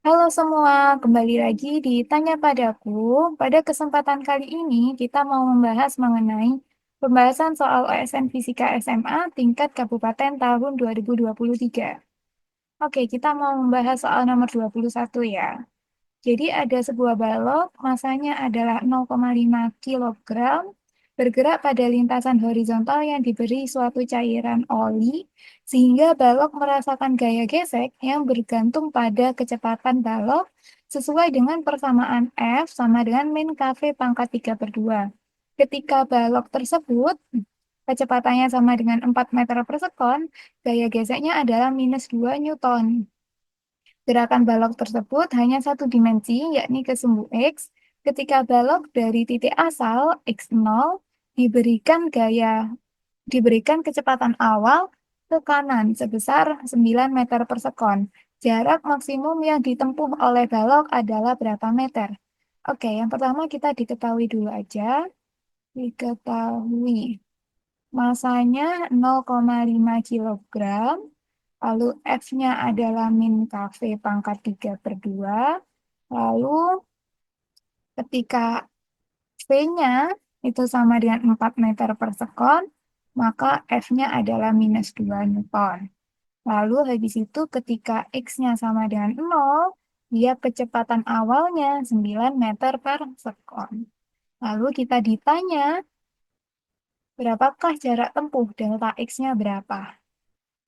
Halo semua, kembali lagi di Tanya Padaku. Pada kesempatan kali ini kita mau membahas mengenai pembahasan soal OSN Fisika SMA tingkat kabupaten tahun 2023. Oke, kita mau membahas soal nomor 21 ya. Jadi ada sebuah balok, masanya adalah 0,5 kilogram, bergerak pada lintasan horizontal yang diberi suatu cairan oli, sehingga balok merasakan gaya gesek yang bergantung pada kecepatan balok sesuai dengan persamaan F sama dengan min KV pangkat 3/2. Ketika balok tersebut, kecepatannya sama dengan 4 meter per sekon, gaya geseknya adalah minus 2 Newton. Gerakan balok tersebut hanya satu dimensi, yakni ke sumbu X, ketika balok dari titik asal X0 diberikan kecepatan awal ke kanan sebesar 9 meter per sekon. Jarak maksimum yang ditempuh oleh balok adalah berapa meter? Oke, yang pertama kita diketahui dulu aja. Diketahui masanya 0,5 kilogram. Lalu F-nya adalah min KV pangkat 3/2. Lalu ketika V-nya itu sama dengan 4 meter per sekon, maka F-nya adalah minus 2 Newton. Lalu habis itu ketika X-nya sama dengan 0, dia kecepatan awalnya 9 meter per sekon. Lalu kita ditanya, berapakah jarak tempuh delta X-nya berapa?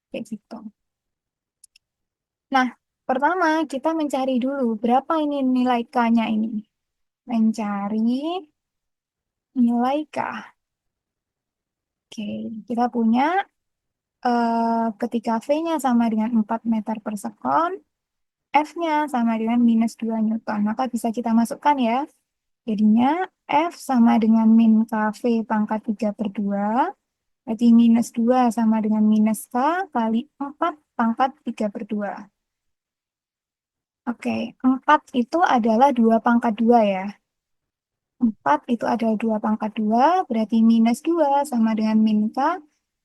Kayak gitu. Nah, pertama kita mencari dulu berapa ini nilai K-nya ini. Mencari nilai K. Oke, kita punya ketika V-nya sama dengan 4 meter per sekon, F-nya sama dengan minus 2 Newton. Maka bisa kita masukkan ya. Jadinya F sama dengan min KV pangkat 3/2. Berarti minus 2 sama dengan minus K kali 4 pangkat 3/2. Oke, 4 itu adalah 2 pangkat 2 ya. 4 itu adalah 2 pangkat 2, berarti minus 2 sama dengan min K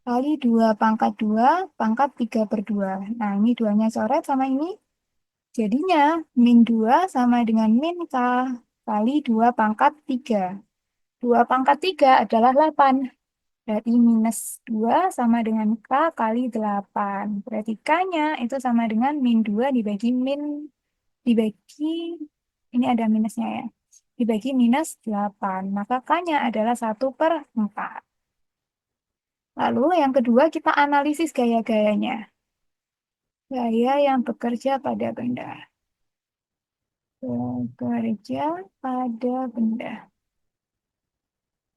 kali 2 pangkat 2 pangkat 3/2. Nah, ini duanya coret sama ini. Jadinya min 2 sama dengan min K kali 2 pangkat 3. 2 pangkat 3 adalah 8. Berarti minus 2 sama dengan K kali 8. Berarti K-nya itu sama dengan min 2 dibagi, ini ada minusnya ya. Dibagi minus 8. Maka K-nya adalah 1/4. Lalu yang kedua kita analisis gaya-gayanya. Gaya yang bekerja pada benda. Bekerja pada benda.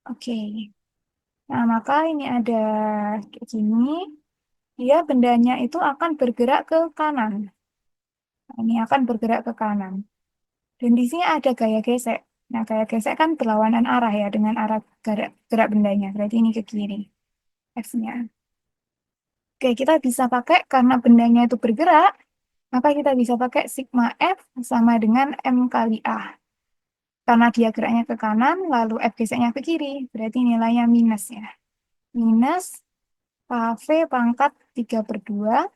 Oke. Nah, maka ini ada kayak gini. Dia bendanya itu akan bergerak ke kanan. Nah, ini akan bergerak ke kanan. Dan di sini ada gaya gesek. Nah, gaya gesek kan berlawanan arah ya dengan arah gerak bendanya. Berarti ini ke kiri. F-nya. Oke, kita bisa pakai karena bendanya itu bergerak, maka kita bisa pakai sigma F sama dengan M kali A. Karena dia geraknya ke kanan, lalu F geseknya ke kiri, berarti nilainya minus ya. Minus KV pangkat 3/2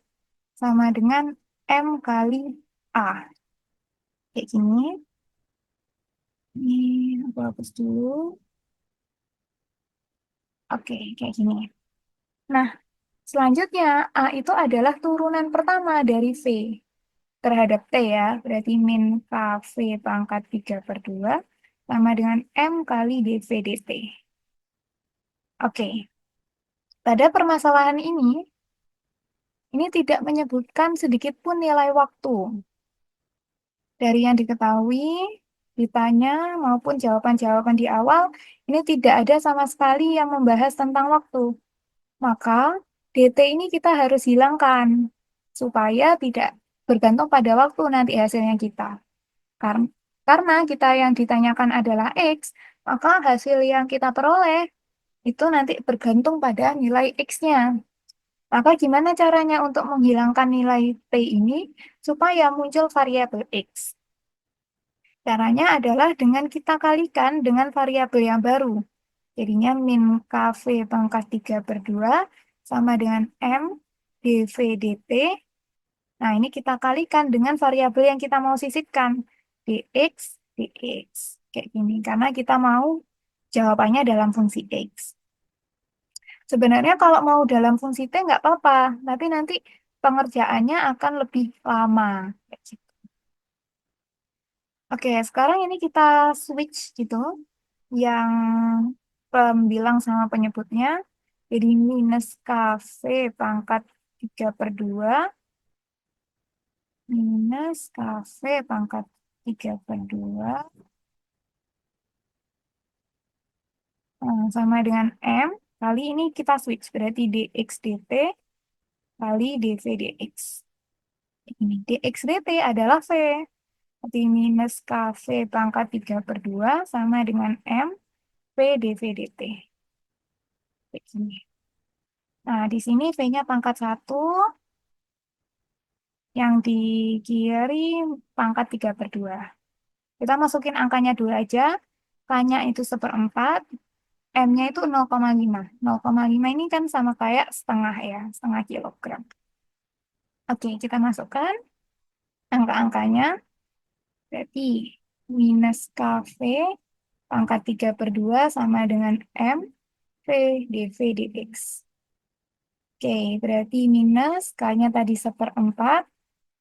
sama dengan M kali A. Kayak gini. Ini aku hapus dulu. Oke, kayak gini. Nah, selanjutnya A itu adalah turunan pertama dari V terhadap T ya. Berarti min KV pangkat 3/2 sama dengan M kali dV dt. Oke, pada permasalahan ini tidak menyebutkan sedikit pun nilai waktu. Dari yang diketahui, ditanya maupun jawaban-jawaban di awal, ini tidak ada sama sekali yang membahas tentang waktu. Maka dt ini kita harus hilangkan supaya tidak bergantung pada waktu nanti hasilnya kita. Karena, karena kita yang ditanyakan adalah X, maka hasil yang kita peroleh itu nanti bergantung pada nilai X-nya. Maka gimana caranya untuk menghilangkan nilai T ini supaya muncul variabel X? Caranya adalah dengan kita kalikan dengan variabel yang baru. Jadinya min KV pangkat 3/2 sama dengan M dV dt Nah, ini kita kalikan dengan variabel yang kita mau sisipkan. dx, dx. Kayak gini. Karena kita mau jawabannya dalam fungsi x. Sebenarnya kalau mau dalam fungsi t nggak apa-apa. Tapi nanti pengerjaannya akan lebih lama. Kayak gitu. Oke, sekarang ini kita switch gitu. Yang pembilang sama penyebutnya. Jadi minus kv pangkat 3/2 minus kv pangkat 3/2 sama dengan M. Kali ini kita switch. Berarti dx dt kali dv dx. Ini dx dt adalah v. Berarti minus kv pangkat 3/2 sama dengan M v dv dt. Begini. Nah, di sini v-nya pangkat 1, yang di kiri pangkat 3/2. Kita masukin angkanya dulu aja. K-nya itu 1/4, M-nya itu 0,5. 0,5 ini kan sama kayak setengah ya, setengah kilogram. Oke, kita masukkan angka-angkanya. Berarti minus KV pangkat 3/2 sama dengan M V dV dx. Oke, berarti minus K-nya tadi 1/4,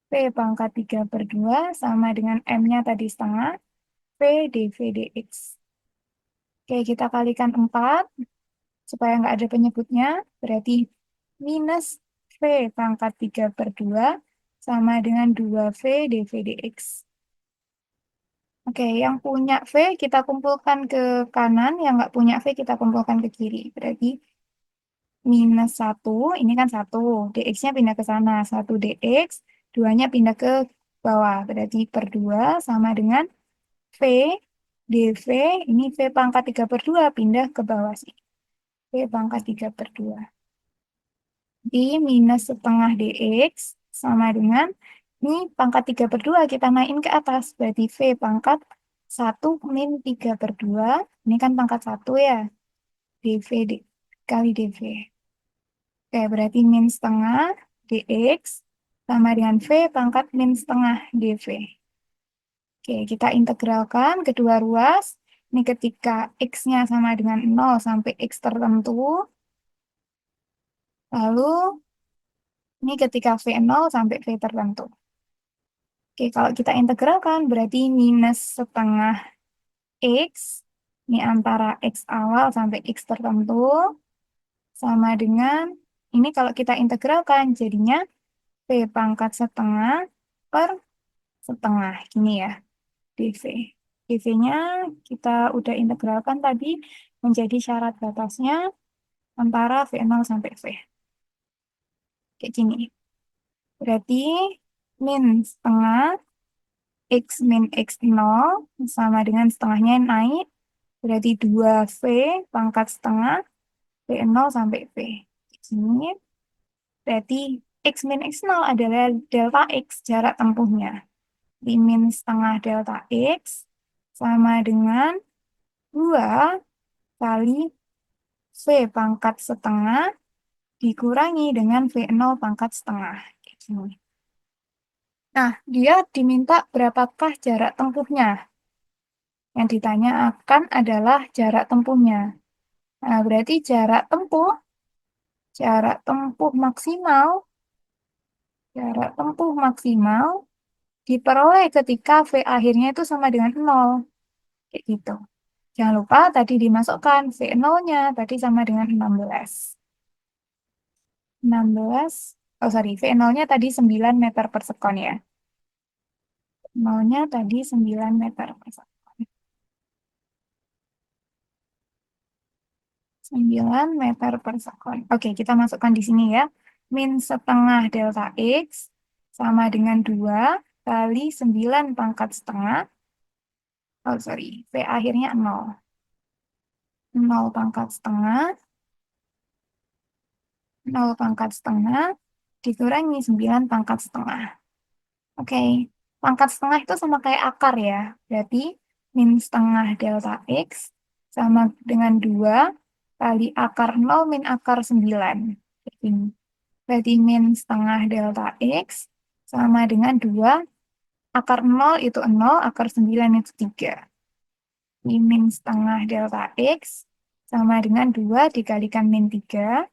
V pangkat 3/2 sama dengan M-nya tadi setengah, V dV dx. Oke, kita kalikan 4, supaya nggak ada penyebutnya, berarti minus V pangkat 3/2 sama dengan 2V dV dx. Oke, yang punya V kita kumpulkan ke kanan, yang nggak punya V kita kumpulkan ke kiri. Berarti minus 1, ini kan 1, dx-nya pindah ke sana, 1 dx, 2-nya pindah ke bawah. Berarti per 2 sama dengan V dV, ini V pangkat 3/2 pindah ke bawah sih. V pangkat 3/2. Di minus setengah dx sama dengan ini pangkat 3/2 kita naikin ke atas. Berarti V pangkat 1 min 3/2. Ini kan pangkat 1 ya. dV kali dV. Oke, berarti min setengah dx sama dengan V pangkat min setengah dV. Oke, kita integralkan kedua ruas. Ini ketika x-nya sama dengan 0 sampai x tertentu. Lalu ini ketika V0 sampai V tertentu. Oke, kalau kita integralkan berarti minus setengah X, ini antara X awal sampai X tertentu, sama dengan, ini kalau kita integralkan jadinya V pangkat setengah per setengah, gini ya, dV. dV-nya kita udah integralkan tadi menjadi syarat batasnya antara V0 sampai V. Kayak gini. Berarti min setengah X min X0 sama dengan setengahnya naik, berarti 2V pangkat setengah V0 sampai V. Ini berarti X min X0 adalah delta X, jarak tempuhnya. Di min setengah delta X sama dengan 2 kali V pangkat setengah dikurangi dengan V0 pangkat setengah. Gini. Nah, dia diminta berapakah jarak tempuhnya. Yang ditanya akan adalah jarak tempuhnya. Nah, berarti jarak tempuh maksimal diperoleh ketika V akhirnya itu sama dengan 0. Kayak gitu. Jangan lupa tadi dimasukkan V0-nya tadi sama dengan 16. 16, oh sorry, V0-nya tadi 9 meter per sekon ya. 0-nya tadi 9 meter per sekon. 9 meter per sekon. Oke, kita masukkan di sini ya. Min setengah delta X sama dengan 2 kali 9 pangkat setengah. Oh, sorry. V akhirnya 0. 0 pangkat setengah. 0 pangkat setengah dikurangi 9 pangkat setengah. Oke. Pangkat setengah itu sama kayak akar ya. Berarti min setengah delta X sama dengan 2 kali akar 0 min akar 9. Ini. Berarti min setengah delta X sama dengan 2, akar 0 itu 0, akar 9 itu 3. Min setengah delta X sama dengan 2 dikalikan min 3.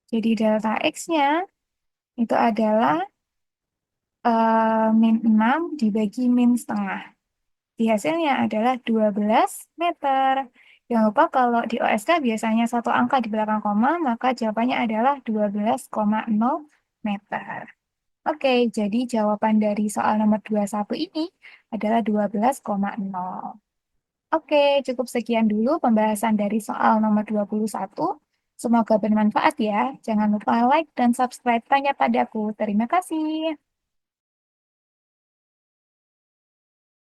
Jadi delta X-nya itu adalah min 6 dibagi min setengah. Di hasilnya adalah 12 meter. Jangan lupa kalau di OSK biasanya satu angka di belakang koma, maka jawabannya adalah 12,0 meter. Oke, jadi jawaban dari soal nomor 21 ini adalah 12,0. Oke, cukup sekian dulu pembahasan dari soal nomor 21. Semoga bermanfaat ya. Jangan lupa like dan subscribe Tanya Padaku. Terima kasih.